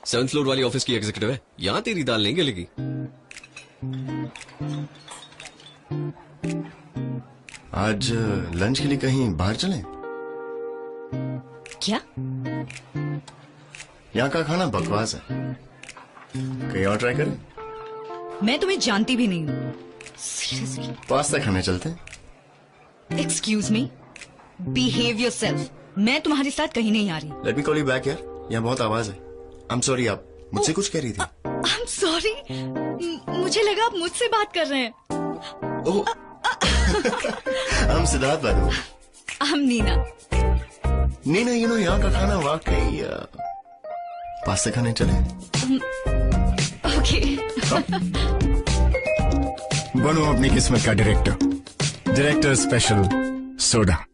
7th floor वाली office की executive है, यहाँ तेरी दाल नहीं गलेगी। आज लंच के लिए कहीं बाहर चलें? क्या? यहाँ का खाना बकवास है, कहीं और ट्राई करें? मैं तुम्हें जानती भी नहीं हूँ। Seriously? पास्ता खाने चलते हैं? Excuse me? Behave yourself. मैं तुम्हारे साथ कहीं नहीं आ रही। Let me call you back यार, यहाँ बहुत आवाज है। I'm sorry, आप मुझसे कुछ कह रही थी। I'm sorry. मुझे लगा आप मुझसे बात कर रहे हैं। ओह, हम सिद्धार्थ बात हो। I'm Neena. Neena, you know यहाँ का खाना वाकई पास्ता खाने चले। Okay. बनो अपनी किस्मत का डायरेक्टर, डायरेक्टर स्पेशल सोडा।